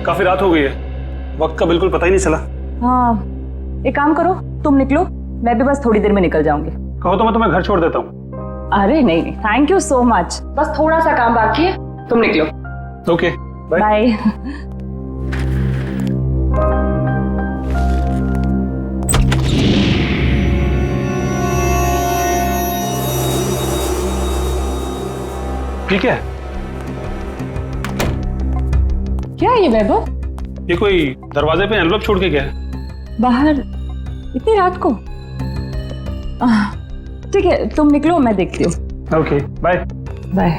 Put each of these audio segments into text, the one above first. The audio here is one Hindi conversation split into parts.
काफी रात हो गई है, वक्त का बिल्कुल पता ही नहीं चला। हाँ, एक काम करो, तुम निकलो, मैं भी बस थोड़ी देर में निकल जाऊंगी। कहो तो मैं तुम्हें घर छोड़ देता हूँ। अरे नहीं, थैंक यू सो मच, बस थोड़ा सा काम बाकी है, तुम निकलो। Okay, bye. बाय। ठीक है। क्या है ये वैभव? ये कोई दरवाजे पे एनवलप छोड़ के गया है। बाहर इतनी रात को? ठीक है, तुम निकलो, मैं देखती हूँ। Okay, bye. बाय।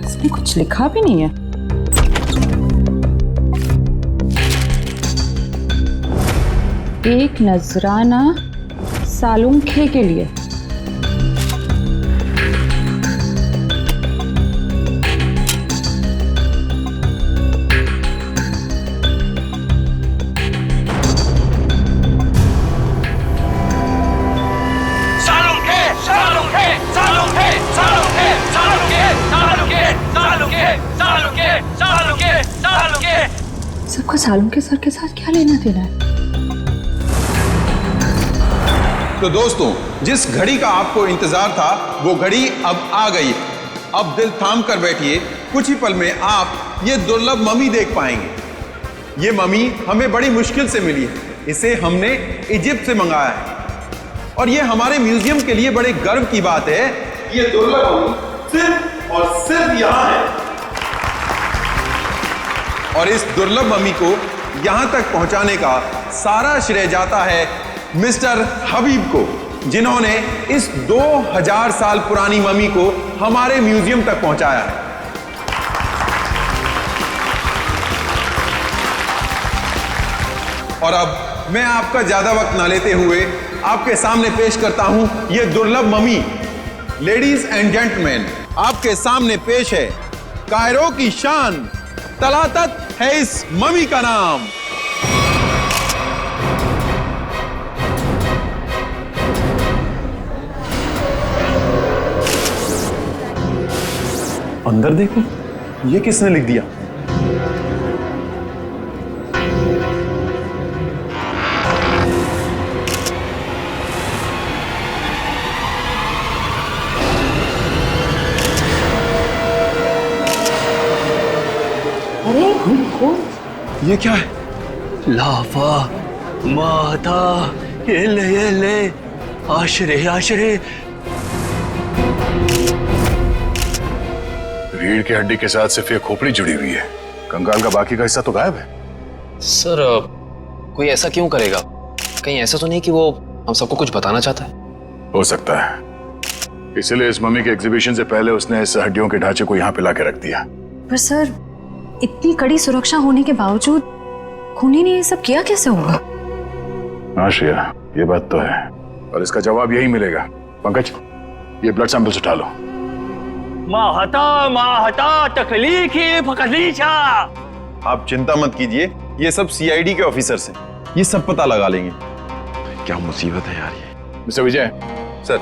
इसमें कुछ लिखा भी नहीं है। एक नजराना सालुंखे के लिए। सबका सालुंखे सर के साथ क्या लेना देना है? तो दोस्तों, जिस घड़ी का आपको इंतजार था वो घड़ी अब आ गई है। अब दिल थाम कर बैठिए, कुछ ही पल में आप ये दुर्लभ मम्मी देख पाएंगे। ये मम्मी हमें बड़ी मुश्किल से मिली है, इसे हमने इजिप्ट से मंगाया है और ये हमारे म्यूजियम के लिए बड़े गर्व की बात है। ये दुर्लभ मम्मी सिर्फ और सिर्फ यहाँ है और इस दुर्लभ मम्मी को यहां तक पहुंचाने का सारा श्रेय जाता है मिस्टर हबीब को, जिन्होंने इस 2000 साल पुरानी मम्मी को हमारे म्यूजियम तक पहुंचाया है। और अब मैं आपका ज्यादा वक्त ना लेते हुए आपके सामने पेश करता हूं यह दुर्लभ मम्मी। लेडीज एंड जेंटलमैन, आपके सामने पेश है कायरो की शान, तलातत है इस मम्मी का नाम। अंदर देखो, ये किसने लिख दिया? ये क्या है? लाफा माता, ये ले आशरे आशरे। रीढ़ की हड्डी के साथ सिर्फ ये खोपड़ी जुड़ी हुई है, कंकाल का बाकी का हिस्सा तो गायब है। सर, कोई ऐसा क्यों करेगा? कहीं ऐसा तो नहीं कि वो हम सबको कुछ बताना चाहता है? हो सकता है, इसलिए इस मम्मी के एग्जीबिशन से पहले उसने इस हड्डियों के ढांचे को यहाँ पे लाके रख दिया। पर सर, इतनी कड़ी सुरक्षा होने के बावजूद खूनी ने ये सब किया कैसे होगा? हाँ श्रेया, ये बात तो है और इसका जवाब यही मिलेगा। पंकज, ये ब्लड सैंपल्स उठा लो। माहता तकलीफी फकलीचा। आप चिंता मत कीजिए, ये सब सीआईडी के ऑफिसर्स हैं, ये सब पता लगा लेंगे। क्या मुसीबत है यार ये। मिस्टर विजय सर,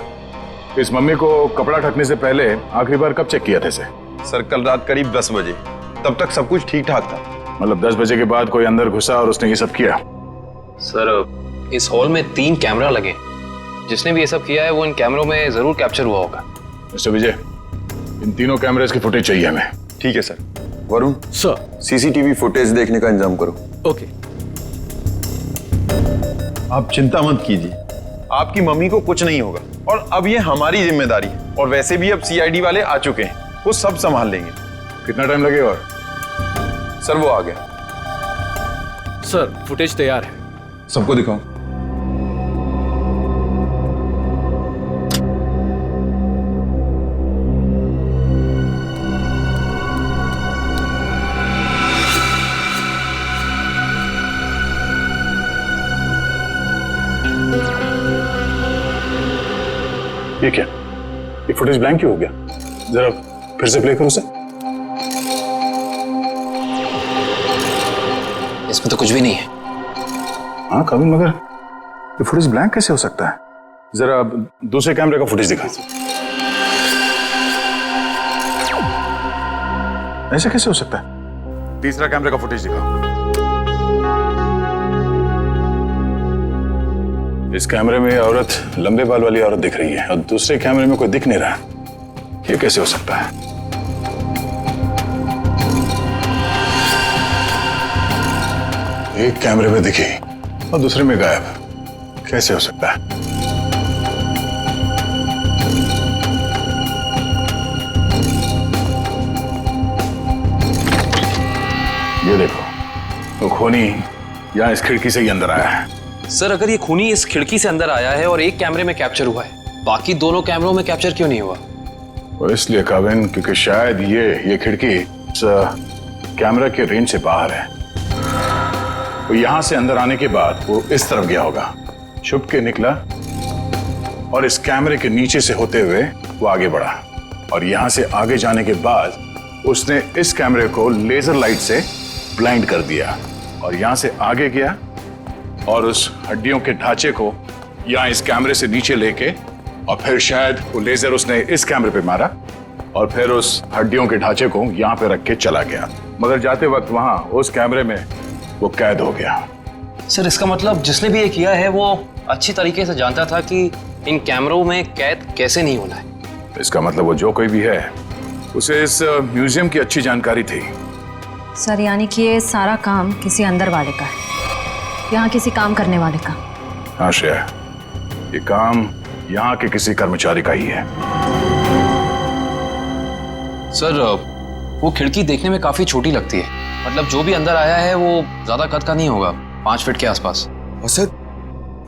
इस मम्मी को कपड़ा ढकने से पहले आखिरी बार कब चेक किया था इसे? सर, कल रात करीब 10 बजे, तब तक सब कुछ ठीक ठाक था। मतलब 10 बजे के बाद कोई अंदर घुसा और उसने ये सब किया? सर, इस हॉल में 3 कैमरा लगे, जिसने भी ये सब किया है वो इन कैमरों में जरूर कैप्चर हुआ होगा। मिस्टर विजय, इन तीनों कैमरेज की फुटेज चाहिए हमें। ठीक है sir. Varun sir, CCTV footage देखने का इंतजाम करो। ओके। आप चिंता मत कीजिए, आपकी मम्मी को कुछ नहीं होगा और अब ये हमारी जिम्मेदारी है। और वैसे भी अब सीआईडी वाले आ चुके हैं, वो सब संभाल लेंगे। कितना टाइम लगेगा? और सर, वो आ गया। सर, फुटेज तैयार है। सबको दिखाओ। ये क्या? ये फुटेज ब्लैंक क्यों हो गया? जरा फिर से प्ले करो उसे। इसमें तो कुछ भी नहीं है। हाँ कभी, मगर ये फुटेज ब्लैंक कैसे हो सकता है? जरा दूसरे कैमरे का फुटेज दिखा। ऐसे कैसे हो सकता है? तीसरा कैमरे का फुटेज दिखाओ। इस कैमरे में औरत, लंबे बाल वाली औरत दिख रही है और दूसरे कैमरे में कोई दिख नहीं रहा। ये कैसे हो सकता है? एक कैमरे में दिखी और दूसरे में गायब। कैसे हो सकता है? ये देखो, तो खूनी यहाँ इस खिड़की से ही अंदर आया है। सर अगर ये खूनी इस खिड़की से अंदर आया है और एक कैमरे में कैप्चर हुआ है, बाकी दोनों कैमरों में कैप्चर क्यों नहीं हुआ? वो इसलिए काविन, क्योंकि शायद ये खिड़की कैमरा के रेंज से बाहर है। वो यहां से अंदर आने के बाद वो इस तरफ गया होगा, छुप के निकला और इस कैमरे के नीचे से होते हुए वो आगे बढ़ा और यहां से आगे जाने के बाद उसने इस कैमरे को लेजर लाइट से ब्लाइंड कर दिया और यहां से आगे गया और उस हड्डियों के ढांचे को यहां इस कैमरे से नीचे लेके और फिर शायद वो लेजर उसने इस कैमरे पे मारा और फिर उस हड्डियों के ढांचे को यहां पे रख के चला गया, मगर जाते वक्त वहां उस कैमरे में वो कैद हो गया। सर इसका मतलब जिसने भी ये किया है वो अच्छी तरीके से जानता था कि इन कैमरों में कैद कैसे नहीं होना है। इसका मतलब वो जो कोई भी है उसे इस म्यूजियम की अच्छी जानकारी थी। सर यानी कि ये सारा काम किसी अंदर वाले का है, यहाँ किसी काम करने वाले का। हाँ श्रेया, ये काम यहाँ के किसी कर्मचारी का ही है। सर वो खिड़की देखने में काफी छोटी लगती है, मतलब जो भी अंदर आया है वो ज्यादा कद का नहीं होगा, 5 फीट के आसपास। और सर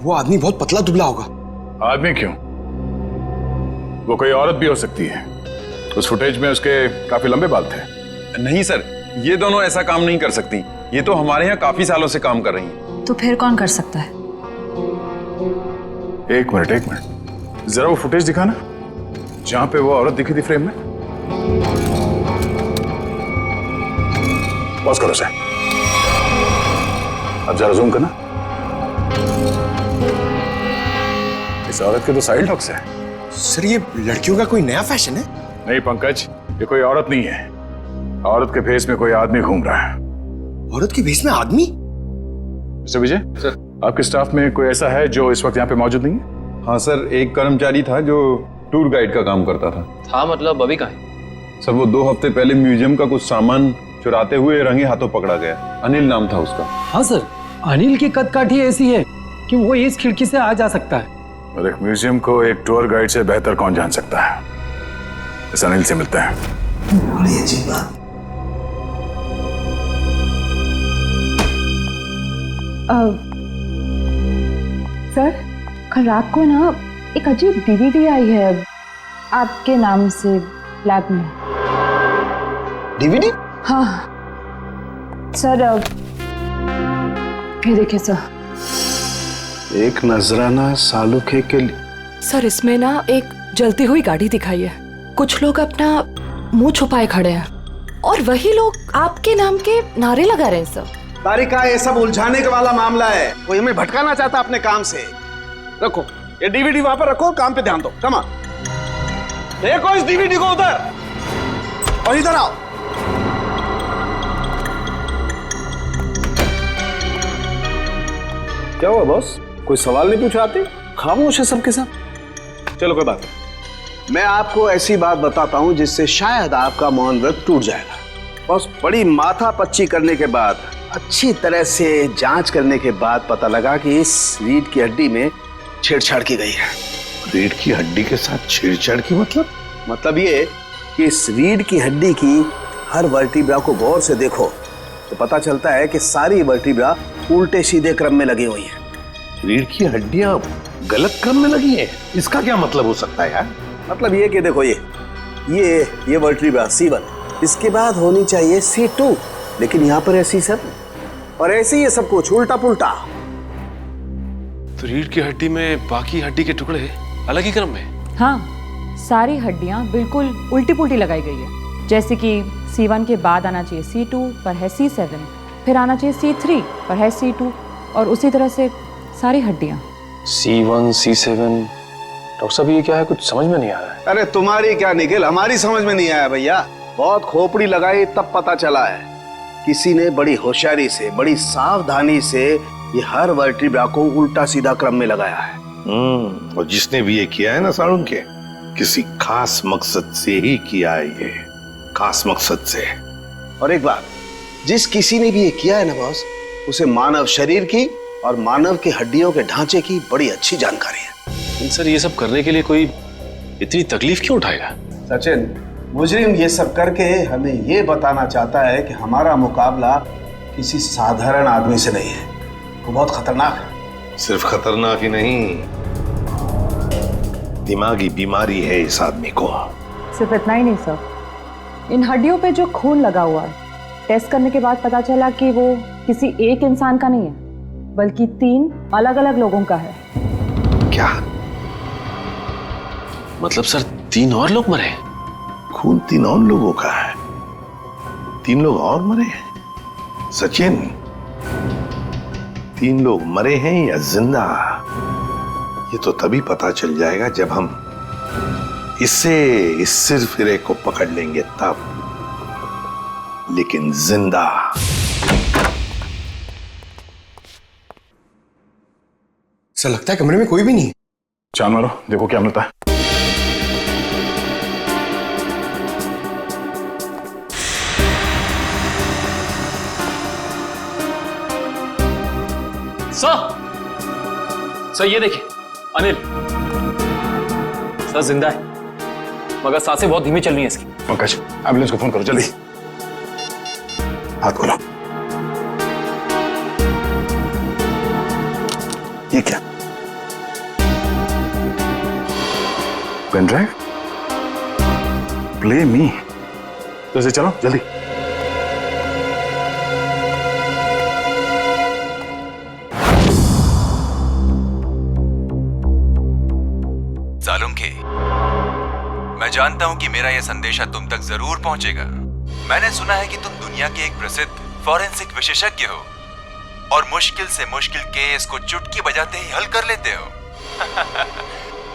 वो आदमी बहुत पतला दुबला होगा। आदमी क्यों, वो कोई औरत भी हो सकती है। उस फुटेज में उसके काफी लंबे बाल थे। नहीं सर, ये दोनों ऐसा काम नहीं कर सकती। ये तो हमारे यहाँ काफी सालों से काम कर रही हैं। तो फिर कौन कर सकता है? एक मिनट, जरा वो फुटेज दिखाना जहां पे वो औरत दिखी थी फ्रेम में। पॉज करो सर, अब जरा जूम करना। इस औरत के तो साइड हॉक्स है। सर ये लड़कियों का कोई नया फैशन है? नहीं पंकज, ये कोई औरत नहीं है। औरत के भेष में कोई आदमी घूम रहा है। औरत के भेष में आदमी? मिस्टर विजय सर, आपके स्टाफ में कोई ऐसा है जो इस वक्त यहाँ पे मौजूद नहीं है? हाँ सर, एक कर्मचारी था जो टूर गाइड का काम करता था। मतलब अभी कहाँ है? सर वो 2 हफ्ते पहले म्यूजियम का कुछ सामान चुराते हुए रंगे हाथों पकड़ा गया। अनिल नाम था उसका। हाँ सर, अनिल की कदकाठी ऐसी है कि वो इस खिड़की से आ जा सकता है। और एक म्यूजियम को एक टूर गाइड से बेहतर कौन जान सकता है। इस अनिल से मिलता है। बड़ी अजीब बात। सर कल रात को ना एक अजीब डीवीडी आई है आपके नाम से लैब में। डीवीडी? हाँ सर, ये देखिए सर। एक नजराना सालुखे के लिए। सर इसमें ना एक जलती हुई गाड़ी दिखाई है, कुछ लोग अपना मुंह छुपाए खड़े हैं और वही लोग आपके नाम के नारे लगा रहे हैं सर। तारिका, ये सब उलझाने के वाला मामला है, कोई हमें भटकाना चाहता अपने काम से। रखो ये डीवीडी वहां पर रखो, काम पे ध्यान दो। कमा देखो इस डीवीडी को उधर, और इधर आओ। क्या हुआ बॉस, कोई सवाल नहीं पूछा आते? खामोश है सबके सब। चलो कोई बात नहीं, मैं आपको ऐसी बात बताता हूं जिससे शायद आपका मौन व्रत टूट जाएगा। बॉस, बड़ी माथा पच्ची करने के बाद, अच्छी तरह से जांच करने के बाद पता लगा कि इस रीढ़ की हड्डी में छेड़छाड़ की गई है। रीढ़ की हड्डी के साथ छेड़छाड़ की मतलब ये कि इस रीढ़ की हड्डी की हर वर्टिब्रा को गौर से देखो तो पता चलता है कि सारी वर्टिब्रा उल्टे सीधे क्रम में लगी हुई है। रीढ़ की हड्डियां गलत क्रम में लगी है, इसका क्या मतलब हो सकता है यार? मतलब ये कि देखो ये वर्टिब्रा C1, इसके बाद होनी चाहिए C2, लेकिन यहाँ पर है C7 और ऐसे ही ये सब कुछ उल्टा पुल्टा। तो रीढ़ की हड्डी में बाकी हड्डी के टुकड़े अलग ही क्रम में? हाँ, सारी हड्डियां बिल्कुल उल्टी पुल्टी लगाई गई है। जैसे कि C1 के बाद आना चाहिए C2 पर है C7, फिर आना चाहिए C3 पर है C2 और उसी तरह से सारी हड्डियां। C1 C7, डॉक्टर साहब ये क्या है, कुछ समझ में नहीं आ रहा है। अरे तुम्हारी क्या निखिल, हमारी समझ में नहीं आया भैया। बहुत खोपड़ी लगाई तब पता चला है। किसी ने बड़ी होशियारी से, बड़ी सावधानी से ये हर वर्टिब्रा को उल्टा सीधा क्रम में लगाया है। और जिसने भी ये किया है ना साळुंखे, किसी खास मकसद से ही किया है, ये खास मकसद से। और एक बात, जिस किसी ने भी ये किया है ना बॉस, उसे मानव शरीर की और मानव की हड्डियों के ढांचे की बड़ी अच्छी जानकारी है। लेकिन सर ये सब करने के लिए कोई इतनी तकलीफ क्यों उठाएगा? सचिन, मुजरिम ये सब करके हमें ये बताना चाहता है कि हमारा मुकाबला किसी साधारण आदमी से नहीं है, वो बहुत खतरनाक है। सिर्फ खतरनाक ही नहीं, दिमागी बीमारी है इस आदमी को। सिर्फ इतना ही नहीं सर, इन हड्डियों पे जो खून लगा हुआ है, टेस्ट करने के बाद पता चला कि वो किसी एक इंसान का नहीं है, बल्कि 3 अलग अलग लोगों का है। क्या मतलब सर 3 और लोग मरे? खून 3 और लोगों का है? 3 लोग और मरे हैं? सचिन, 3 लोग मरे हैं या जिंदा, ये तो तभी पता चल जाएगा जब हम इस सिरफिरे को पकड़ लेंगे तब। लेकिन जिंदा। ऐसा लगता है कमरे में कोई भी नहीं है। चांद मारो, देखो क्या मिलता है। सर ये देखिए, अनिल सर जिंदा है, मगर सांसें बहुत धीमी चल रही हैं इसकी। पंकज, एम्बुलेंस को फोन करो जल्दी। हाथ खोलो। ये क्या? Pen drive? Play me. तो ऐसे चलो जल्दी। सालुंखे, मैं जानता हूं कि मेरा यह संदेशा तुम तक जरूर पहुंचेगा। मैंने सुना है कि तुम दुनिया के एक प्रसिद्ध फॉरेंसिक विशेषज्ञ हो और मुश्किल से मुश्किल केस को चुटकी बजाते ही हल कर लेते हो।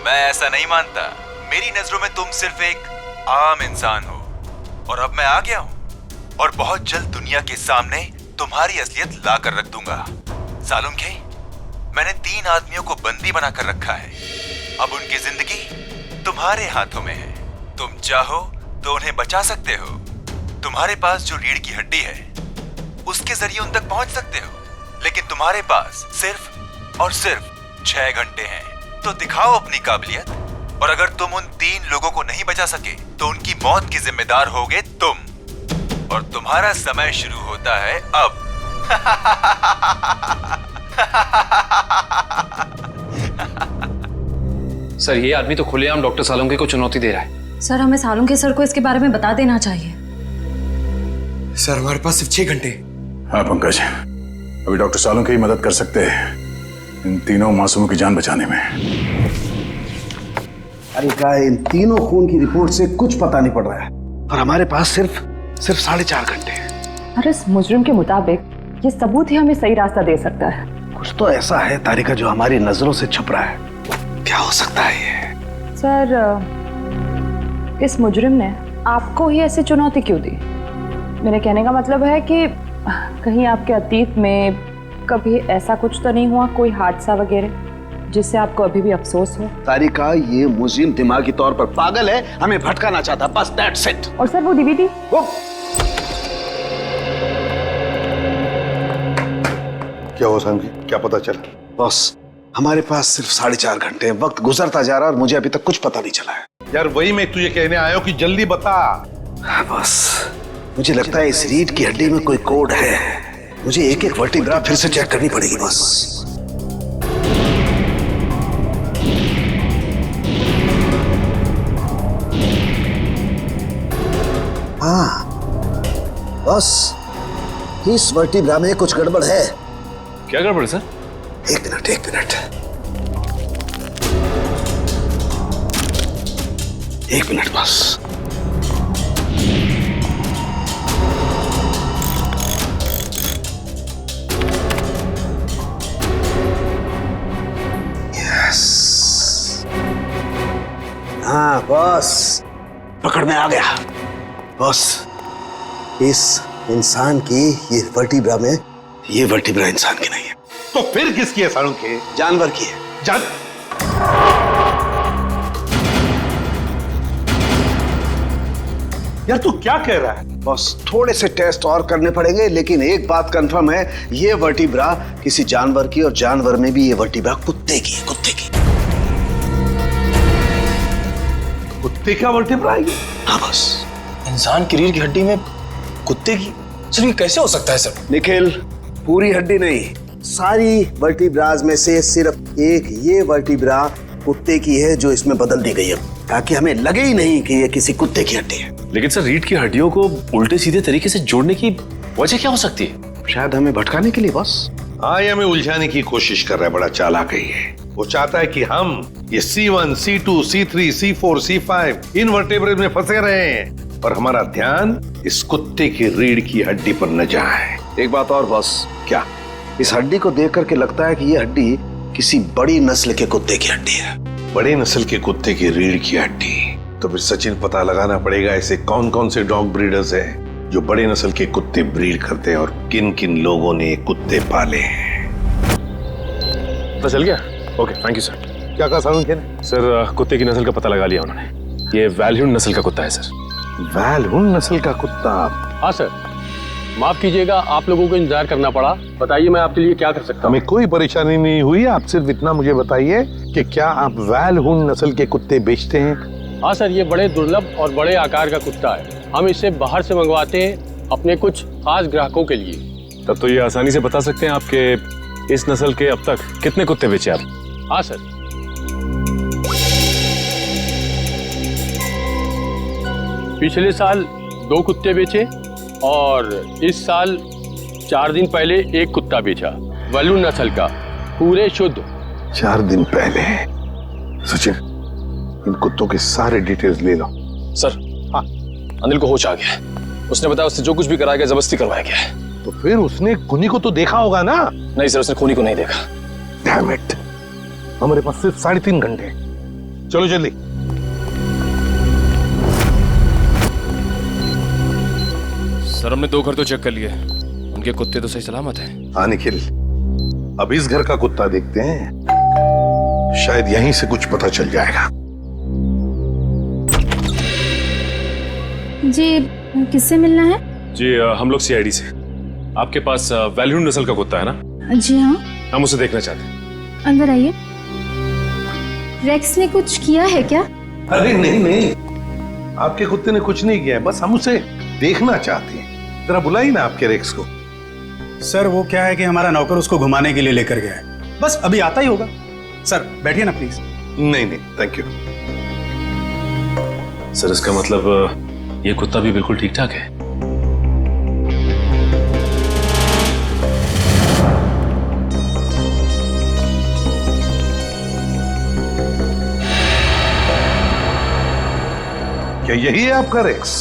मैं ऐसा नहीं मानता। मेरी नजरों में तुम सिर्फ एक आम इंसान हो और अब मैं आ गया हूं और बहुत जल्द दुनिया के सामने तुम्हारी असलियत ला कर रख दूंगा। सालुंखे, मैंने 3 आदमियों को बंदी बनाकर रखा है। अब उनकी जिंदगी तुम्हारे हाथों में है। तुम चाहो तो उन्हें बचा सकते हो। तुम्हारे पास जो रीढ़ की हड्डी है उसके जरिए उन तक पहुंच सकते हो, लेकिन तुम्हारे पास सिर्फ और सिर्फ 6 घंटे हैं। तो दिखाओ अपनी काबिलियत, और अगर तुम उन 3 लोगों को नहीं बचा सके तो उनकी मौत की जिम्मेदार होगे तुम। और तुम्हारा समय शुरू होता है अब। सर ये आदमी तो खुलेआम डॉक्टर सालुंखे को चुनौती दे रहा है। सर, हमें सालुंखे सर को इसके बारे में बता देना चाहिए। सर, हमारे पास सिर्फ 6 घंटे। हाँ पंकज, अभी डॉक्टर सालुंखे ही मदद कर सकते हैं इन 3 मासूमों की जान बचाने में। अरे क्या, इन 3 खून की रिपोर्ट से कुछ पता नहीं पड़ रहा है और हमारे पास सिर्फ 4.5 घंटे हैं। और इस मुजरिम के मुताबिक ये सबूत ही हमें सही रास्ता दे सकता है। कुछ तो ऐसा है तारिका जो हमारी नजरों से छुप रहा है। क्या हो सकता है ये? सर, इस मुजरिम ने आपको ही ऐसी चुनौती क्यों दी? मेरे कहने का मतलब है कि कहीं आपके अतीत में कभी ऐसा कुछ तो नहीं हुआ, कोई हादसा वगैरह जिससे आपको अभी भी अफसोस हो? तारिका, ये मुजरिम दिमागी तौर पर पागल है, हमें भटकाना चाहता, बस दैट्स इट। और सर वो डीवीडी? क्या हुआ सालुंखे, क्या पता चला? बॉस, हमारे पास सिर्फ 4.5 घंटे, वक्त गुजरता जा रहा है और मुझे अभी तक कुछ पता नहीं चला है। यार वही मैं तुझे कहने आया हूं कि जल्दी बता। बस मुझे लगता है इस रीढ़ की हड्डी में कोई कोड है। मुझे एक एक वर्टिब्रा फिर से चेक करनी पड़ेगी बस। हाँ बस, इस वर्टिब्रा में कुछ गड़बड़ है। क्या गड़बड़ है सर? एक मिनट बस। यस, हाँ बस, पकड़ में आ गया। बॉस, इस इंसान की ये वर्टिब्रा में, ये वर्टिब्रा इंसान की नहीं है। तो फिर किसकी है सारुण के? जानवर की है। यार तू क्या कह रहा है? बस थोड़े से टेस्ट और करने पड़ेंगे, लेकिन एक बात कंफर्म है, ये वर्टिब्रा किसी जानवर की, और जानवर में भी ये वर्टिब्रा कुत्ते की है, कुत्ते की। कुत्ते का वर्टिब्रा है? हाँ बस। इंसान की रीढ़ की हड्डी में कुत्ते की? सर ये कैसे हो सकता है सर? निखिल, पूरी हड्डी नहीं, सारी वर्टिब्राज में से सिर्फ एक ये वर्टिब्रा कुत्ते की है जो इसमें बदल दी गई है, ताकि हमें लगे ही नहीं कि ये किसी कुत्ते की हड्डी है। लेकिन सर, रीढ़ की हड्डियों को उल्टे सीधे तरीके से जोड़ने की वजह क्या हो सकती है? शायद हमें भटकाने के लिए बॉस। हाँ, ये हमें उलझाने की कोशिश कर रहा है, बड़ा चालाक है ये। वो चाहता है कि हम ये C1, C2, C3, C4, C5 इन वर्टेब्रेज में फंसे रहे हैं और हमारा ध्यान इस कुत्ते की रीढ़ की हड्डी पर न जाए। एक बात और बॉस। क्या? इस हड्डी को देख करके लगता है कि ये हड्डी किसी बड़ी नस्ल के कुत्ते की हड्डी है। बड़े नस्ल के कुत्ते की रीढ़ की हड्डी? तो फिर सचिन, पता लगाना पड़ेगा ऐसे कौन कौन से डॉग ब्रीडर्स हैं जो बड़े नस्ल के कुत्ते ब्रीड करते हैं और किन किन लोगों ने कुत्ते पाले हैं। पता चल गया? Okay, thank you sir. क्या कहा सारुण के? सर, कुत्ते की नस्ल का पता लगा लिया उन्होंने। ये वैल्यून नस्ल का कुत्ता है सर। वैल्यून नस्ल का कुत्ता? हाँ सर, माफ कीजिएगा, आप लोगों को इंतजार करना पड़ा। बताइए मैं आपके लिए क्या कर सकता हूँ? हमें कोई परेशानी नहीं हुई, आप सिर्फ इतना मुझे बताइए कि क्या आप वैल्यून नस्ल के कुत्ते बेचते हैं? हाँ सर, ये बड़े दुर्लभ और बड़े आकार का कुत्ता है। हम इसे बाहर से मंगवाते हैं अपने कुछ खास ग्राहकों के लिए। तब तो ये आसानी से बता सकते हैं आपके इस नस्ल के अब तक कितने कुत्ते बेचे आप? हाँ सर, पिछले साल 2 कुत्ते बेचे और इस साल 4 दिन पहले 1 कुत्ता बेचा, वैल्यून नस्ल का, पूरे शुद्ध। 4 दिन पहले? सचिन, इन कुत्तों के सारे डिटेल्स ले लो। सर, हाँ, अनिल को होश आ गया है। उसने बताया उससे जो कुछ भी कराया गया जबरदस्ती करवाया गया है। तो फिर उसने खूनी को तो देखा होगा ना? नहीं सर, उसने खूनी को नहीं देखा। डैम इट, हमारे पास सिर्फ 3.5 घंटे। चलो जल्दी। सर, हमने 2 घर तो चेक कर लिए, उनके कुत्ते तो सही सलामत हैं। हाँ निखिल, अब इस घर का कुत्ता देखते हैं, शायद यहीं से कुछ पता चल जाएगा। जी, किससे मिलना है? जी, हम लोग CID से। आपके पास वैल्यून नस्ल का कुत्ता है ना? जी हाँ। हम उसे देखना चाहते हैं। अंदर आइए। रेक्स ने कुछ किया है क्या? अरे नहीं नहीं, आपके कुत्ते ने कुछ नहीं किया है, बस हम उसे देखना चाहते हैं। जरा बुलाइए ना आपके रेक्स को। सर, वो क्या है कि हमारा नौकर उसको घुमाने के लिए लेकर गया है, बस अभी आता ही होगा। सर बैठिए ना प्लीज। नहीं नहीं, थैंक यू। सर, इसका मतलब ये कुत्ता भी बिल्कुल ठीक ठाक है? क्या यही है आपका रेक्स?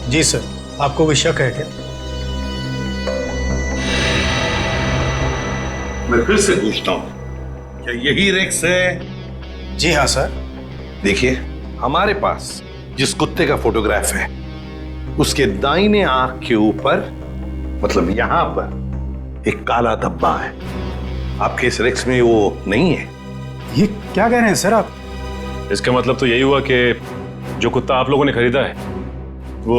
जी सर, आपको कोई शक है क्या? मैं फिर से पूछता हूं, क्या यही रेक्स है? जी हाँ सर। देखिए, हमारे पास जिस कुत्ते का फोटोग्राफ है उसके दाहिने आंख के ऊपर, मतलब यहां पर एक काला धब्बा है। आपके इस रेक्स में वो नहीं है। ये क्या कह रहे हैं सर आप? इसका मतलब तो यही हुआ कि जो कुत्ता आप लोगों ने खरीदा है वो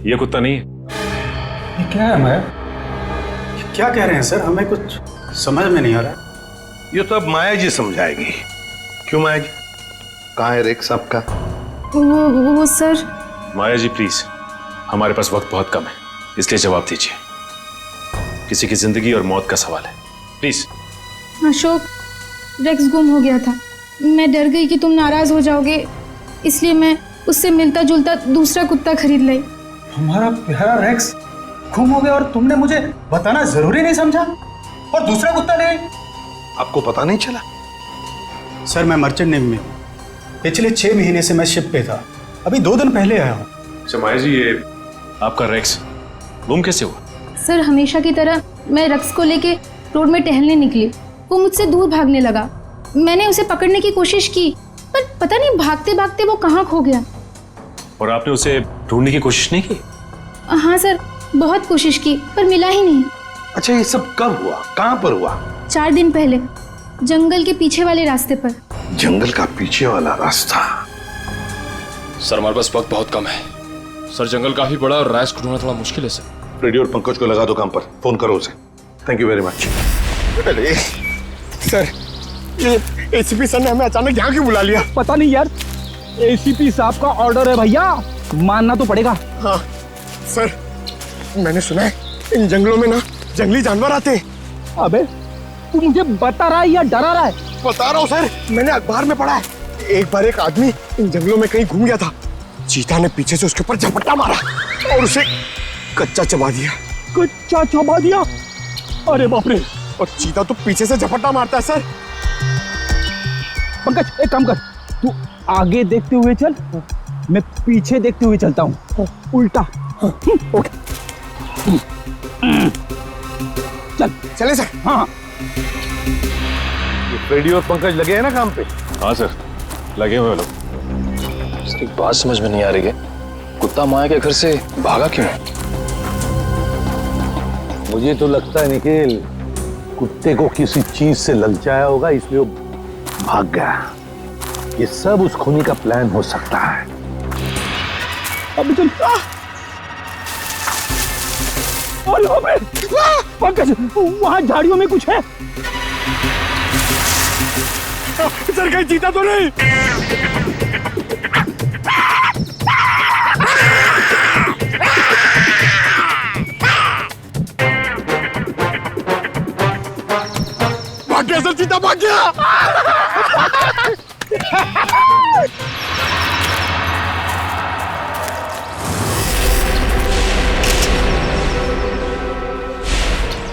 ये कुत्ता नहीं है। ये क्या है? मैं क्या कह रहे हैं सर? हमें कुछ समझ में नहीं आ रहा। ये तो अब माया जी समझाएगी। क्यों माया जी, कहाँ है रेक्स आपका? वो सर। माया जी प्लीज, हमारे पास वक्त बहुत कम है, इसलिए जवाब दीजिए। किसी की जिंदगी और मौत का सवाल है, प्लीज। अशोक, रेक्स गुम हो गया था। मैं डर गई कि तुम नाराज हो जाओगे, इसलिए मैं उससे मिलता जुलता दूसरा कुत्ता खरीद लाई। हमारा प्यारा रेक्स गुम हो गया और तुमने मुझे बताना जरूरी नहीं समझा और दूसरा कुत्ता ले आई? आपको पता नहीं चला? सर, मैं मर्चेंट नेवी में हूँ। पिछले 6 महीने से मैं शिप पे था, अभी 2 दिन पहले आया हूँ। अच्छा माया जी, ये आपका रेक्स गुम कैसे हुआ? सर, हमेशा की तरह मैं रेक्स को लेके रोड में टहलने निकली। वो मुझसे दूर भागने लगा। मैंने उसे पकड़ने की कोशिश की, पर पता नहीं भागते भागते वो कहाँ खो गया। और आपने उसे ढूंढने की कोशिश नहीं की? हाँ सर, बहुत कोशिश की पर मिला ही नहीं। अच्छा, ये सब कब हुआ, कहाँ पर हुआ? 4 दिन पहले, जंगल के पीछे वाले रास्ते पर। जंगल का पीछे वाला रास्ता? सर हमारे पास वक्त बहुत कम है सर, जंगल काफी बड़ा और राइस ढूंढना थोड़ा मुश्किल है सर। रेडियो और पंकज को लगा दो काम पर, फोन करो उसे। Thank you very much. अरे सर, ये एसीपी सर ने हमें अचानक यहाँ क्यों बुला लिया? पता नहीं यार, एसीपी साहब का ऑर्डर है भैया, मानना तो पड़ेगा। हाँ सर, मैंने सुना है इन जंगलों में ना जंगली जानवर आते हैं। अबे तू मुझे बता रहा है या डरा रहा है? बता रहा हूँ सर, मैंने अखबार में पढ़ा है। एक बार एक आदमी इन जंगलों में कहीं घूम गया था, चीता ने पीछे से उसके ऊपर झपट्टा मारा और उसे कच्चा चबा दिया। कच्चा चबा दिया? अरे बाप रे! और चीता तो पीछे से झपट्टा मारता है सर। पंकज एक काम कर, तू आगे देखते हुए चल, मैं पीछे देखते हुए चलता हूँ, उल्टा। ओके चल। चले सर। हाँ रेडियो और पंकज लगे हैं ना काम पे? हाँ सर, लगे हुए लोग। इसकी बात समझ में नहीं आ रही है, कुत्ता माया के घर से भागा क्यों? मुझे तो लगता है निखिल, कुत्ते को किसी चीज से ललचाया होगा, इसलिए वो भाग गया। ये सब उस खूनी का प्लान हो सकता है। अभी चल। पंकज, वहां झाड़ियों में कुछ है। सर कहीं चीता तो नहीं? भाग गया सर, चीता भाग गया।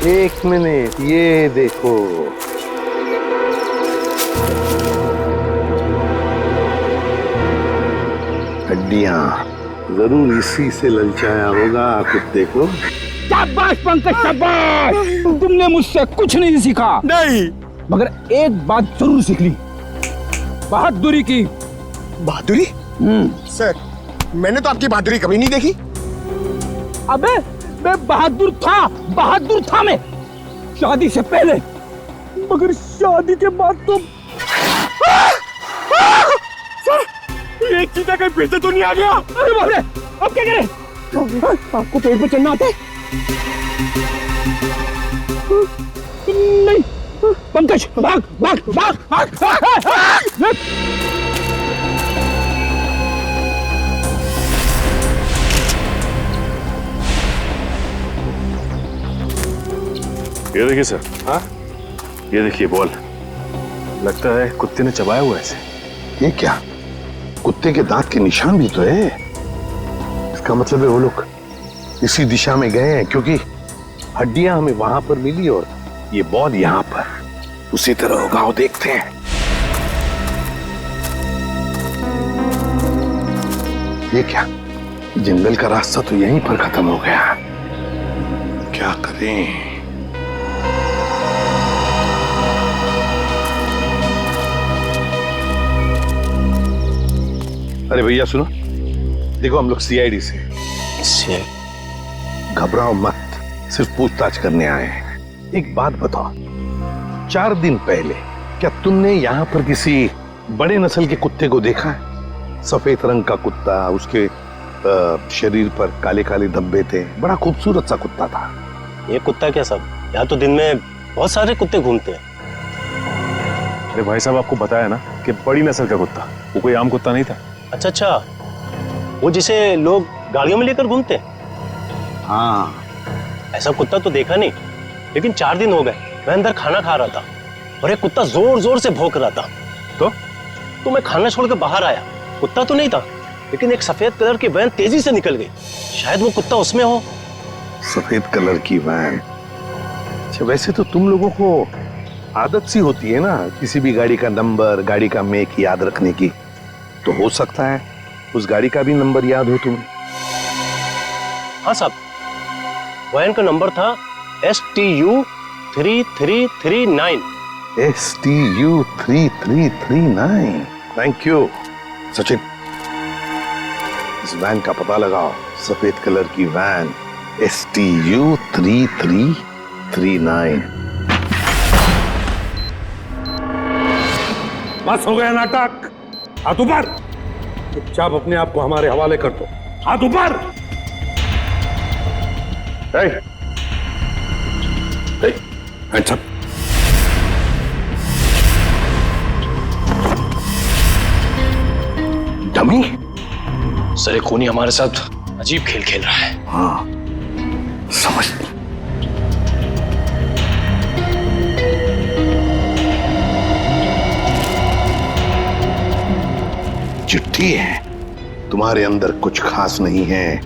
एक मिनट, ये देखो। हड्डियां, जरूर इसी से ललचाया होगा कुत्ते को। शाबाश पंकज, शाबाश! तुमने मुझसे कुछ नहीं सीखा। नहीं, मगर एक बात जरूर सीख ली, बहादुरी की। बहादुरी? सर, मैंने तो आपकी बहादुरी कभी नहीं देखी। अबे मैं बहादुर था मैं, शादी से पहले, मगर शादी के बाद तो। सर, एक चीता कहीं फिर से तो नहीं आ गया? अरे बाप रे, अब क्या करें? आपको पेड़ पे चढ़ना आता है? नहीं पंकज, भाग भाग भाग भाग, भाग। ये देखिए सर। हाँ, ये देखिए बॉल, लगता है कुत्ते ने चबाया हुआ है इसे। ये क्या? कुत्ते के दांत के निशान भी तो है। इसका मतलब है वो लोग इसी दिशा में गए हैं, क्योंकि हड्डियां हमें वहां पर मिली और ये बॉल यहां पर। उसी तरह होगा, वो देखते हैं। ये क्या? जंगल का रास्ता तो यहीं पर खत्म हो गया। क्या करें? अरे भैया सुनो, देखो हम लोग सीआईडी से। घबराओ मत, सिर्फ पूछताछ करने आए हैं। एक बात बताओ, 4 दिन पहले क्या तुमने यहाँ पर किसी बड़े नस्ल के कुत्ते को देखा है? सफेद रंग का कुत्ता, उसके शरीर पर काले काले धब्बे थे, बड़ा खूबसूरत सा कुत्ता था। ये कुत्ता क्या सब, यहाँ तो दिन में बहुत सारे कुत्ते घूमते हैं। अरे भाई साहब, आपको बताया ना कि बड़ी नस्ल का कुत्ता, वो कोई आम कुत्ता नहीं था। अच्छा, वो जिसे लोग गाड़ियों में लेकर घूमते हैं? हाँ, ऐसा कुत्ता तो देखा नहीं, लेकिन 4 दिन हो गए मैं अंदर खाना खा रहा था और एक कुत्ता जोर जोर से भौंक रहा था। तो मैं खाना छोड़ के बाहर आया, कुत्ता तो नहीं था, लेकिन एक सफेद कलर की वैन तेजी से निकल गई। शायद वो कुत्ता उसमें हो। सफेद कलर की वैन? अच्छा, वैसे तो तुम लोगों को आदत सी होती है ना किसी भी गाड़ी का नंबर, गाड़ी का मेक याद रखने की, तो हो सकता है उस गाड़ी का भी नंबर याद हो तुम्हें। हाँ साहब, वैन का नंबर था STU 3339। STU 3339। Thank you Sachin, इस वैन का पता लगाओ, सफेद कलर की वैन STU 3339। बस हो गया नाटक। हाथ ऊपर। चुपचाप अपने आप को हमारे हवाले कर दो। हाथ ऊपर। hands up। डमी? सर, एक खूनी हमारे साथ अजीब खेल खेल रहा है। हाँ, समझ। चिट्ठी है। तुम्हारे अंदर कुछ खास नहीं है,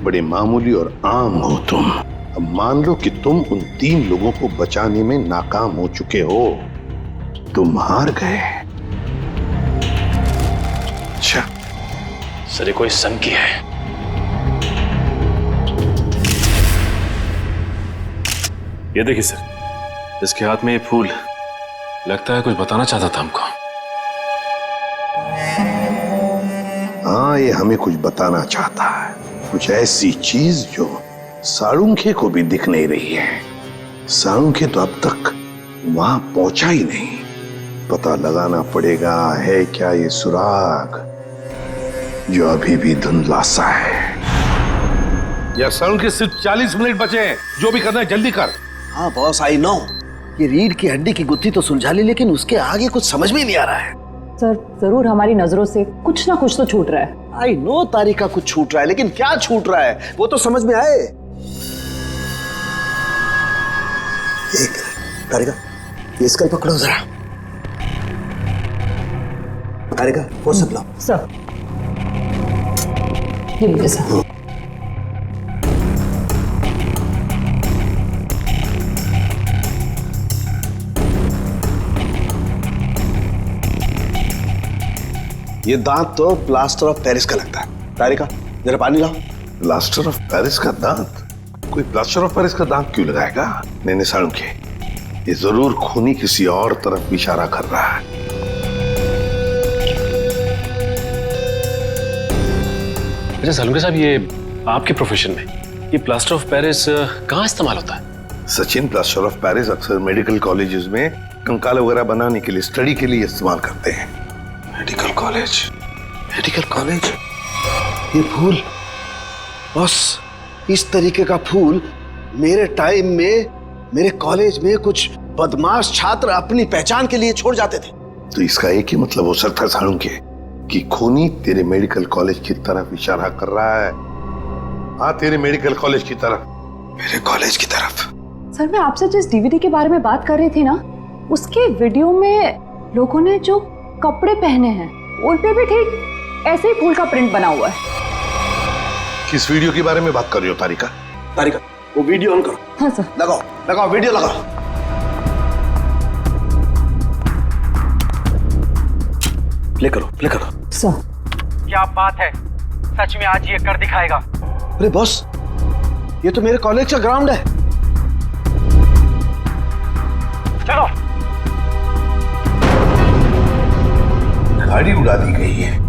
बड़े मामूली और आम हो तुम। अब मान लो कि तुम उन 3 लोगों को बचाने में नाकाम हो चुके हो, तुम हार गए। अच्छा सर, ये कोई संग की है। ये देखिए सर, इसके हाथ में ये फूल, लगता है कुछ बताना चाहता था हमको। हाँ, ये हमें कुछ बताना चाहता है, कुछ ऐसी चीज जो साळुंखे को भी दिख नहीं रही है। साळुंखे तो अब तक वहां पहुंचा ही नहीं। पता लगाना पड़ेगा है क्या ये सुराग जो अभी भी धुंधला सा है। या साळुंखे सिर्फ 40 मिनट बचे हैं, जो भी करना है जल्दी कर। हाँ बॉस, आई नो। ये रीढ़ की हड्डी की गुत्थी तो सुलझा ली, लेकिन उसके आगे कुछ समझ में नहीं आ रहा है। सर, जरूर हमारी नजरों से कुछ ना कुछ तो छूट रहा है। आई नो तारिका कुछ छूट रहा है, लेकिन क्या छूट रहा है वो तो समझ में आए। तारिका, ये स्कल पकड़ो जरा। तारिका, वो सब लो। सर, ये लीजिए सर। ये दांत तो प्लास्टर ऑफ पेरिस का लगता है। तारिका, जरा पानी लाओ। प्लास्टर ऑफ पेरिस का दांत? कोई प्लास्टर ऑफ पेरिस का दांत क्यों लगाएगा? नहीं साळुंखे, ये जरूर खूनी किसी और तरफ इशारा कर रहा है। अच्छा साळुंखे साहब, ये आपके प्रोफेशन में ये प्लास्टर ऑफ पेरिस कहाँ इस्तेमाल होता है? सचिन, प्लास्टर ऑफ पेरिस अक्सर मेडिकल कॉलेजेस में कंकाल वगैरह बनाने के लिए, स्टडी के लिए इस्तेमाल करते हैं। Medical college, medical college. ये फूल बस, इस तरीके का फूल मेरे टाइम में मेरे कॉलेज में कुछ बदमाश छात्र अपनी पहचान के लिए छोड़ जाते थे। तो इसका एक ही मतलब हो सकता है साळुंखे कि खूनी तेरे मेडिकल कॉलेज की तरफ इशारा कर रहा है। हाँ, तेरे मेडिकल कॉलेज की तरफ, मेरे कॉलेज की तरफ। सर, मैं आपसे जिस डीवीडी के बारे में बात कर रही थी ना, उसके वीडियो में लोगों ने जो कपड़े पहने हैं उन पे भी ठीक ऐसे ही फूल का प्रिंट बना हुआ है। किस वीडियो के बारे में बात कर रही हो तारिका? तारिका, वो वीडियो ऑन करो। हाँ सर। लगाओ लगाओ, वीडियो लगाओ। प्ले करो, प्ले करो। सर, क्या बात है, सच में आज ये कर दिखाएगा। अरे बॉस, ये तो मेरे कॉलेज का ग्राउंड है। चलो। गाड़ी उड़ा दी गई है।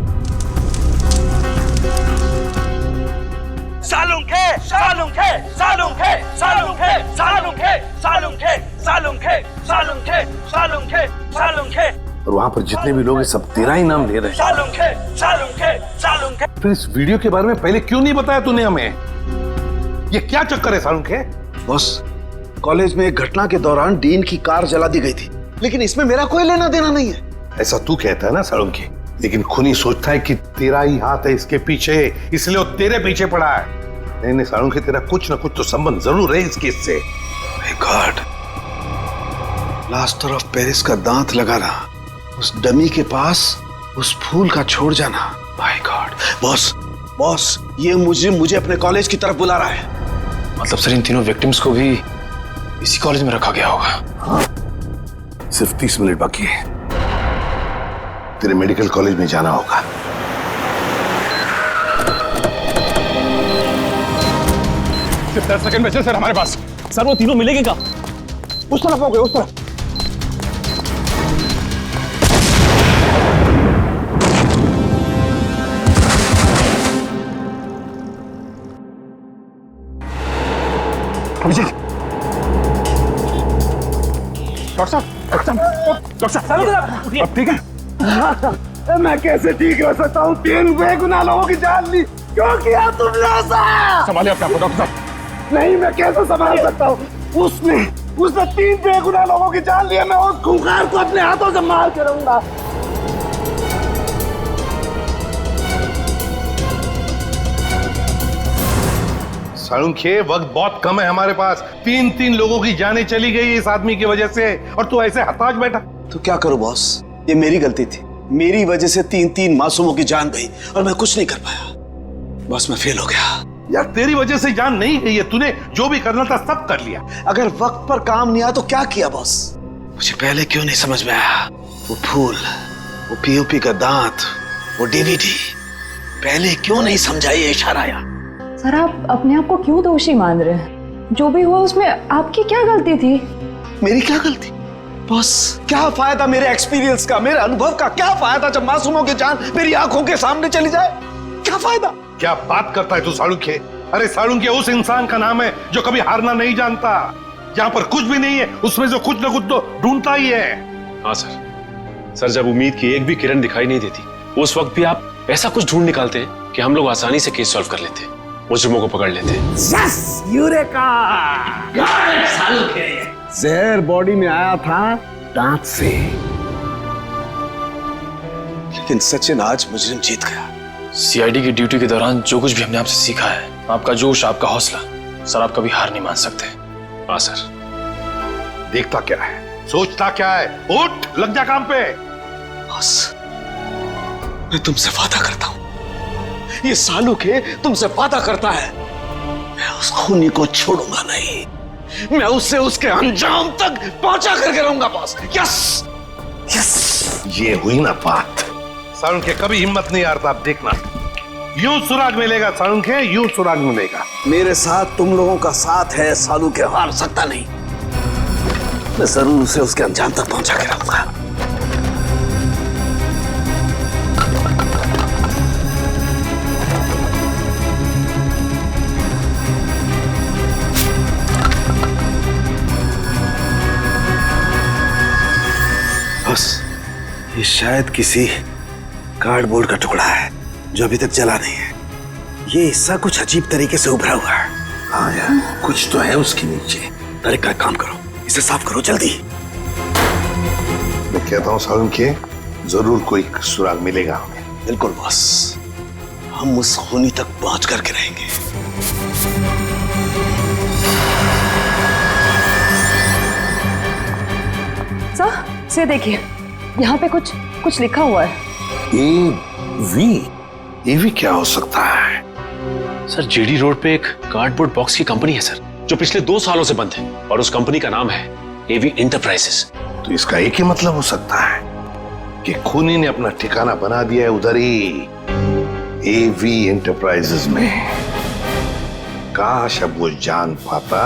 साळुंखे, साळुंखे, साळुंखे, साळुंखे, साळुंखे, साळुंखे, साळुंखे, साळुंखे, साळुंखे, साळुंखे। और वहां पर जितने भी लोग हैं सब तेरा ही नाम ले रहे हैं। साळुंखे, साळुंखे, साळुंखे। फिर इस वीडियो के बारे में पहले क्यों नहीं बताया तूने हमें? ये क्या चक्कर है साळुंखे? बॉस, कॉलेज में एक घटना के दौरान डीन की कार जला दी गई थी, लेकिन इसमें मेरा कोई लेना देना नहीं है। ऐसा तू कहता है ना साळुंखे, लेकिन खूनी सोचता है कि तेरा ही हाथ है इसके पीछे, इसलिए वो तेरे पीछे पड़ा है। नहीं साळुंखे, तेरा कुछ ना कुछ तो संबंध जरूर है इस केस से। गॉड, प्लास्टर ऑफ पेरिस का दांत लगाना, उस डमी के पास उस फूल का छोड़ जाना। My God. बॉस, बॉस, ये मुझे अपने कॉलेज की तरफ बुला रहा है। मतलब सर, इन तीनों विक्टिम्स को भी इसी कॉलेज में रखा गया होगा। हाँ, सिर्फ 30 मिनट बाकी है, तेरे मेडिकल कॉलेज में जाना होगा। सिर्फ 10 सेकंड बचे सर हमारे पास। सर, वो तीनों मिलेंगे क्या? उस तरफ हो गए, उस तरफ। अभिजीत, डॉक्टर साहब, अब ठीक है? मैं कैसे ठीक हो सकता हूँ? 3 बेगुनाह लोगों की जान ली, क्यों किया तुमने ऐसा? संभालिए अपने आप को डॉक्टर साहब। नहीं, मैं कैसे संभाल सकता हूँ? उसने 3 बेगुनाह लोगों की जान ली है। मैं उस खूंखार को अपने हाथों से मार के रहूंगा। साळुंखे, वक्त बहुत कम है हमारे पास। 3 लोगों की जानें चली गई इस आदमी की वजह से, और तू ऐसे हताश बैठा। तो क्या करूं बॉस, ये मेरी गलती थी। मेरी वजह से 3 मासूमों की जान गई और मैं कुछ नहीं कर पाया। बॉस, मैं फेल हो गया। यार, तेरी वजह से जान नहीं गई है। तूने जो भी करना था सब कर लिया। अगर वक्त पर काम नहीं आया तो क्या किया बॉस? मुझे पहले क्यों नहीं समझ में आया? वो फूल, वो पीओपी का दांत, वो डीवीडी, पहले क्यों नहीं समझा? ये इशारा आया। सर, आप अपने आप को क्यों दोषी मान रहे हैं? जो भी हुआ उसमें आपकी क्या गलती थी? मेरी क्या गलती? बॉस, क्या फायदा मेरे एक्सपीरियंस का, मेरे अनुभव का? क्या फायदा जब मासूमों की जान मेरी आंखों के सामने चली जाए? क्या फायदा? क्या बात करता है तू साळुंखे? अरे साळुंखे उस इंसान का नाम है जो कभी हारना नहीं जानता। जहां पर कुछ भी नहीं है उसमें जो कुछ न कुछ तो ढूंढता ही है। हाँ सर, जब उम्मीद की एक भी किरण दिखाई नहीं देती, उस वक्त भी आप ऐसा कुछ ढूंढ निकालते हैं कि हम लोग आसानी से केस सॉल्व कर लेते, मुजरिमों को पकड़ लेते। Yes, eureka! जहर बॉडी में आया था दांत से। लेकिन सचिन, आज मुजरिम जीत गया। सीआईडी की ड्यूटी के दौरान जो कुछ भी हमने आपसे सीखा है, आपका जोश, आपका हौसला, सर आप कभी हार नहीं मान सकते। हाँ सर। देखता क्या है, सोचता क्या है? उठ, लग जा काम पे। बॉस, मैं तुमसे वादा करता हूं, ये साळुंखे तुमसे वादा करता है, मैं उस खूनी को छोड़ूंगा नहीं। मैं उससे उसके अंजाम तक पहुंचा करके रहूंगा बॉस। Yes, yes. ये हुई ना बात। साळुंखे कभी हिम्मत नहीं हारता। आप देखना, यूं सुराग मिलेगा साळुंखे, यूं सुराग मिलेगा। मेरे साथ तुम लोगों का साथ है, साळुंखे हार सकता नहीं। मैं जरूर उसे उसके अंजाम तक पहुंचा के रहूंगा। बस, ये शायद किसी कार्डबोर्ड का टुकड़ा है जो अभी तक जला नहीं है। ये हिस्सा कुछ अजीब तरीके से उभरा हुआ है। हाँ यार, कुछ तो है उसके नीचे। अरे का काम करो, इसे साफ करो जल्दी। मैं कहता हूँ साळुंखे, जरूर कोई सुराग मिलेगा हमें। बिल्कुल बॉस, हम उस खूनी तक पहुंच करके रहेंगे। सर, से देखिए, यहाँ पे कुछ लिखा हुआ है। एवी क्या हो सकता है? सर, जेडी रोड पे एक कार्डबोर्ड बॉक्स की कंपनी है सर, जो पिछले 2 सालों से बंद है, और उस कंपनी का नाम है एवी एंटरप्राइजेस। तो इसका एक ही मतलब हो सकता है कि खूनी ने अपना ठिकाना बना दिया है उधर ही, एवी एंटरप्राइजेस में। काश अब वो जान पाता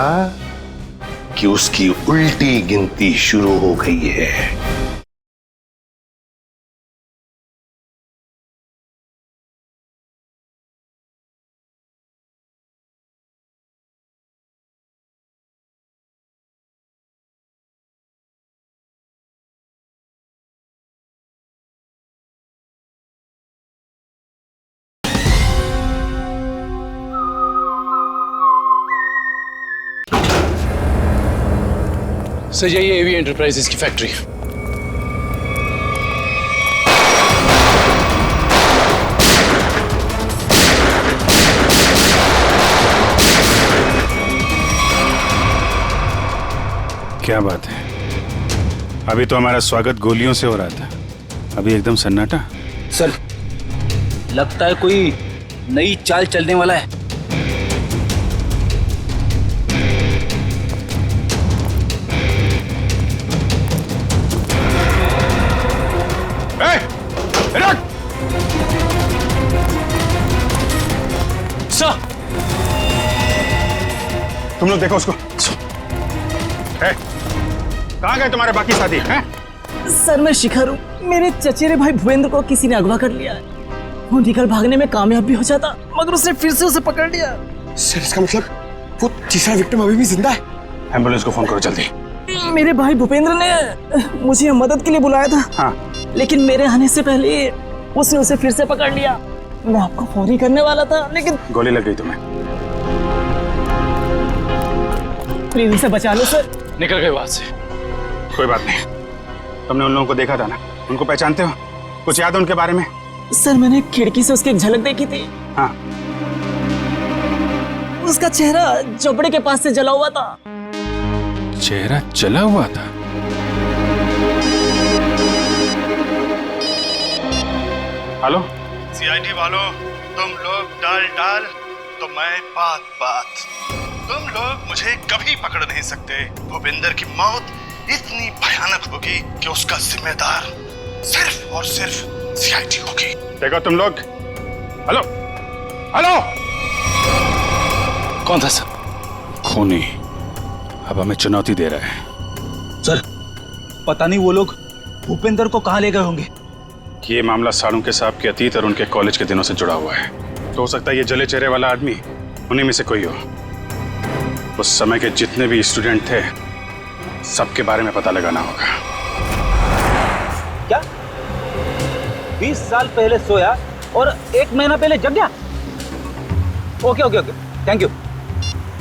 कि उसकी उल्टी गिनती शुरू हो गई है। सर, यही एवी एंटरप्राइजेस की फैक्ट्री। क्या बात है, अभी तो हमारा स्वागत गोलियों से हो रहा था, अभी एकदम सन्नाटा। सर, लगता है कोई नई चाल चलने वाला है। तुम लोग देखो उसको। कहाँ गए तुम्हारे बाकी साथी हैं? सर, मैं शिखर हूँ। मेरे चचेरे भाई भूपेंद्र को किसी ने अगवा कर लिया है। वो निकल भागने में कामयाब भी हो जाता, मगर उसने फिर से उसे पकड़ लिया। सर, इसका मतलब वो तीसरा विक्टिम अभी भी जिंदा है? एम्बुलेंस को फोन करो जल्दी। मेरे भाई भूपेंद्र ने मुझे यहाँ मदद के लिए बुलाया था। हाँ। लेकिन मेरे आने से पहले उसने उसे फिर से पकड़ लिया। मैं आपको फोन ही करने वाला था, लेकिन गोली लग गई तुम्हें? प्लीज उसे बचा लो सर। निकल गए वहां से। कोई बात नहीं, तुमने उन लोगों को देखा था ना, उनको पहचानते हो? कुछ याद है उनके बारे में? सर मैंने खिड़की से उसकी एक झलक देखी थी। हाँ। उसका चेहरा झोपड़े के पास से जला हुआ था। चेहरा जला हुआ था? हेलो सीआईडी वालों, तुम लोग डाल तो मैं बात। तुम लोग मुझे कभी पकड़ नहीं सकते। भूपेंद्र की मौत इतनी भयानक होगी कि उसका जिम्मेदार सिर्फ और सिर्फ सीआईडी होगी। देखो तुम लोग। हेलो हेलो, कौन था सर? खूनी अब हमें चुनौती दे रहा है। सर पता नहीं वो लोग भूपेंद्र को कहाँ ले गए होंगे। ये मामला साळुंके साहब के अतीत और उनके कॉलेज के दिनों से जुड़ा हुआ है। तो हो सकता है ये जले चेहरे वाला आदमी उन्हीं में से कोई हो। उस समय के जितने भी स्टूडेंट थे सबके बारे में पता लगाना होगा। क्या 20 साल पहले सोया और 1 महीना पहले जग गया? Okay, thank you.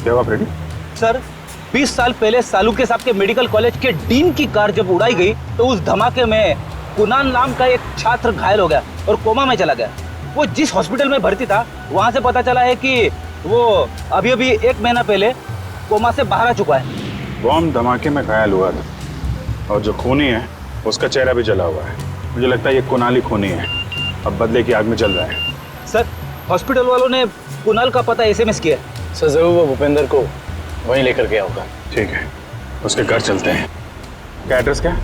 क्या फ्रेडी? सर 20 साल पहले साळुंके साहब के मेडिकल कॉलेज के डीन की कार जब उड़ाई गई तो उस धमाके में कुणाल नाम का एक छात्र घायल हो गया और कोमा में चला गया। वो जिस हॉस्पिटल में भर्ती था वहां से पता चला है कि वो अभी 1 महीना पहले कोमा से बाहर आ चुका है। बॉम्ब धमाके में घायल हुआ था और जो खूनी है उसका चेहरा भी जला हुआ है। मुझे लगता है ये कुणाल ही खूनी है। अब बदले की आग में जल रहा है। सर हॉस्पिटल वालों ने कुणाल का पता एसएमएस किया। सर जरूर वो भूपेंद्र को वहीं लेकर गया होगा। ठीक है, उसके घर चलते हैं। क्या एड्रेस क्या?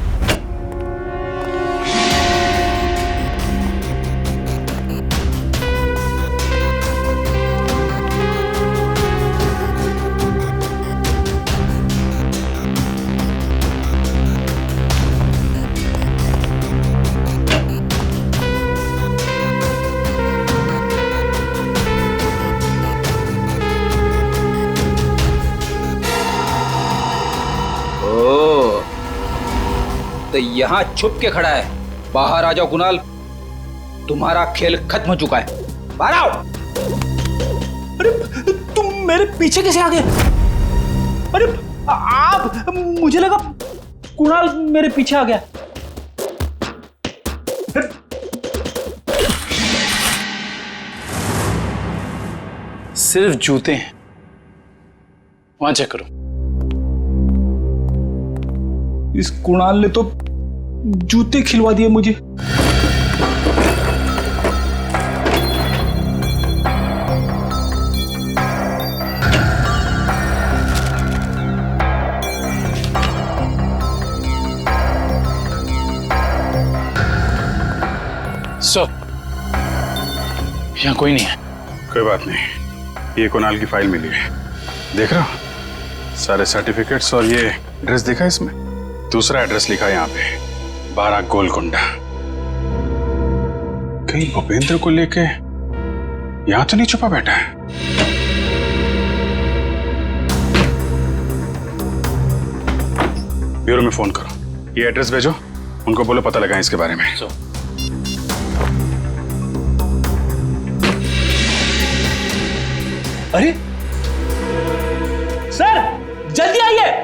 तो यहाँ छुप के खड़ा है। बाहर आ जाओ कुणाल, तुम्हारा खेल खत्म हो चुका है। बाहर आओ। अरे तुम मेरे पीछे कैसे आ गए? अरे आप, मुझे लगा कुणाल मेरे पीछे आ गया। सिर्फ जूते हैं, वहां चेक करो। इस कुणाल ने तो जूते खिलवा दिए मुझे। सर यहाँ कोई नहीं है। कोई बात नहीं, ये कुणाल की फाइल मिली है। देख रहा हो सारे सर्टिफिकेट्स और ये एड्रेस देखा इसमें। दूसरा एड्रेस लिखा है यहाँ पे, 12 गोलकुंडा। कहीं भूपेंद्र को लेके यहां तो नहीं छुपा बैठा है? ब्यूरो में फोन करो, ये एड्रेस भेजो, उनको बोलो पता लगाएं इसके बारे में। अरे सर जल्दी आइए।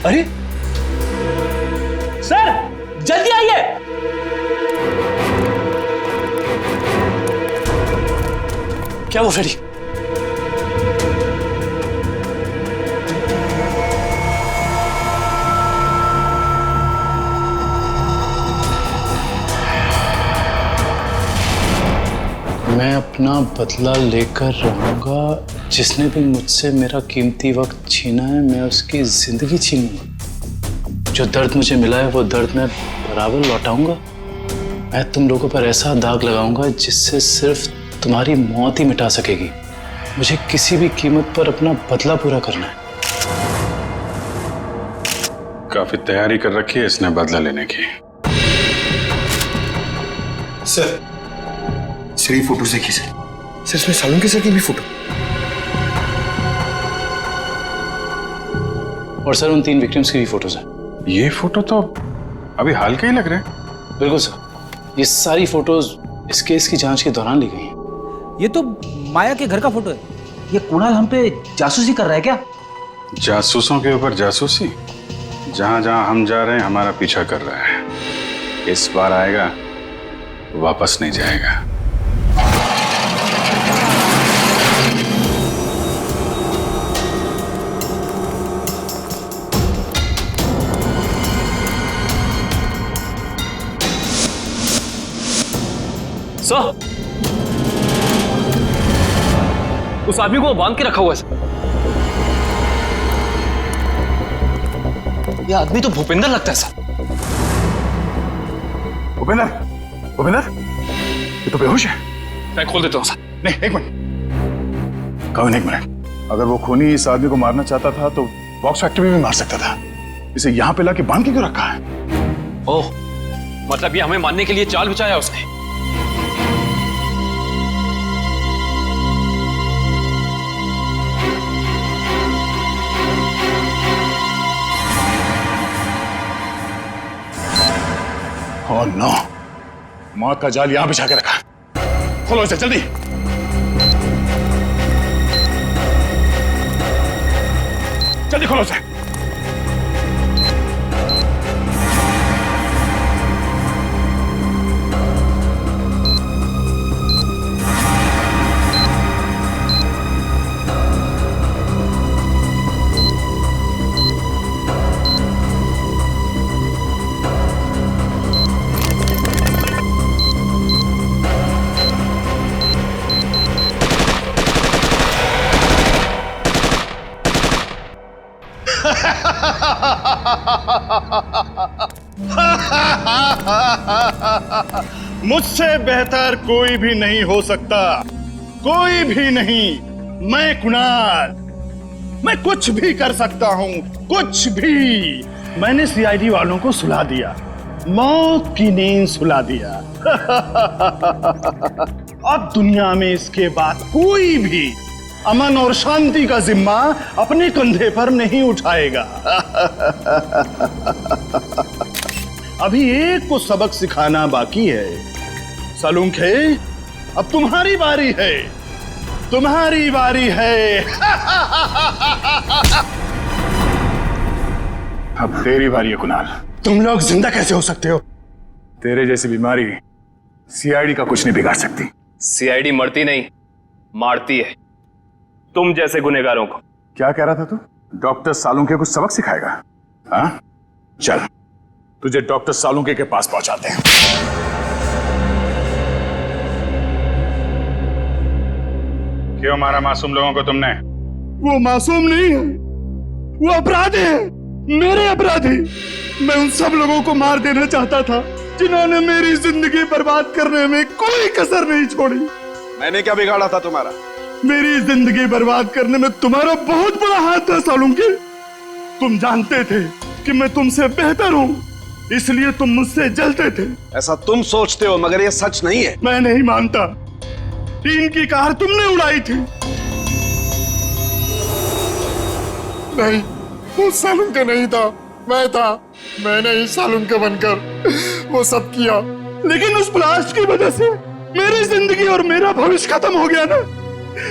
अरे सर जल्दी आइए। क्या वो फ्रेडी? मैं अपना बदला लेकर रहूंगा। जिसने भी मुझसे मेरा कीमती वक्त छीना है, मैं उसकी जिंदगी छीनूंगा। जो दर्द मुझे मिला है वो दर्द मैं बराबर लौटाऊंगा। मैं तुम लोगों पर ऐसा दाग लगाऊंगा जिससे सिर्फ तुम्हारी मौत ही मिटा सकेगी। मुझे किसी भी कीमत पर अपना बदला पूरा करना है। काफी तैयारी कर रखी है इसने बदला लेने की। सर ये फोटो देखिए सर इसमें सालुंके सर की भी फोटो। और सर उन 3 विक्टिम्स की भी फोटोज हैं। ये फोटो तो अभी हाल के ही लग रहे हैं। बिल्कुल सर, ये सारी फोटोज इस केस की जांच के दौरान ली गई हैं। ये तो माया के घर का फोटो है। ये कुणाल हम पे जासूसी कर रहा है क्या? जासूसों के ऊपर जासूसी? जहां जहां हम जा रहे हैं हमारा पीछा कर रहा है। इस बार आएगा, वापस नहीं जाएगा। सर, उस आदमी को बांध के रखा हुआ है सर। यह आदमी तो भूपेंद्र लगता है सर। भूपेंद्र, ये तो बेहोश है। मैं खोल देता हूं सर। नहीं, एक मिनट कविन, एक मिनट। अगर वो खूनी इस आदमी को मारना चाहता था तो बॉक्स फैक्ट्री में भी मार सकता था। इसे यहां पे लाके बांध के क्यों रखा है? ओह, मतलब ये हमें मारने के लिए चाल बिछाया उसने। ओह नो, मौत का जाल यहां बिछा के रखा। खोलो इसे जल्दी। जल्दी खोलो इसे। मुझसे बेहतर कोई भी नहीं हो सकता, कोई भी नहीं। मैं कुणाल, मैं कुछ भी कर सकता हूं, कुछ भी। मैंने सीआईडी वालों को सुला दिया, मौत की नींद सुला दिया। अब दुनिया में इसके बाद कोई भी अमन और शांति का जिम्मा अपने कंधे पर नहीं उठाएगा। अभी एक को सबक सिखाना बाकी है। सालुंखे, अब तुम्हारी बारी है, तुम्हारी बारी है। अब तेरी बारी है कुणाल। तुम लोग जिंदा कैसे हो सकते हो? तेरे जैसी बीमारी सीआईडी का कुछ नहीं बिगाड़ सकती। सीआईडी मरती नहीं, मारती है तुम जैसे गुनहगारों को। क्या कह रहा था तू? डॉक्टर सालुंके को सबक सिखाएगा? हाँ, चल तुझे डॉक्टर सालुंके के पास पहुंचाते हैं। क्यों मारा मासूम लोगों को तुमने? वो मासूम नहीं है, वो अपराधी है, मेरे अपराधी। मैं उन सब लोगों को मार देना चाहता था जिन्होंने मेरी जिंदगी बर्बाद करने में कोई कसर नहीं छोड़ी। मैंने क्या बिगाड़ा था तुम्हारा? मेरी जिंदगी बर्बाद करने में तुम्हारा बहुत बड़ा हाथ था सालुंके। तुम जानते थे कि मैं तुमसे बेहतर हूँ, इसलिए तुम मुझसे जलते थे। ऐसा तुम सोचते हो, मगर ये सच नहीं है। मैं नहीं मानता। टीन की कार तुमने उड़ाई थी। नहीं, वो सालुंके नहीं था, मैं था। मैंने ही सालुंके बनकर वो सब किया, लेकिन उस ब्लास्ट की वजह से मेरी जिंदगी और मेरा भविष्य खत्म हो गया ना।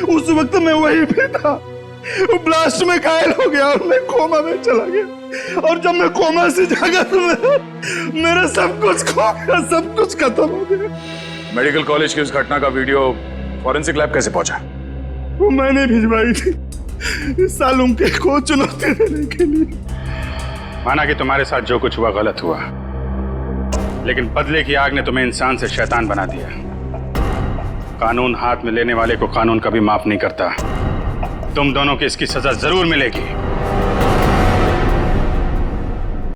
उस वक्त मैं वहीं पे था, वो ब्लास्ट में घायल हो गया और मैं कोमा में चला गया। और जब मैं कोमा से जागा तो मेरा सब कुछ खो गया, सब कुछ खत्म हो गया। मेडिकल कॉलेज की उस घटना का वीडियो फॉरेंसिक लैब कैसे पहुंचा? वो मैंने भिजवाई थी सालुंके को चुनौती देने के लिए। माना कि तुम्हारे साथ जो कुछ हुआ गलत हुआ, लेकिन बदले की आग ने तुम्हें इंसान से शैतान बना दिया। कानून हाथ में लेने वाले को कानून कभी माफ नहीं करता। तुम दोनों की इसकी सजा जरूर मिलेगी।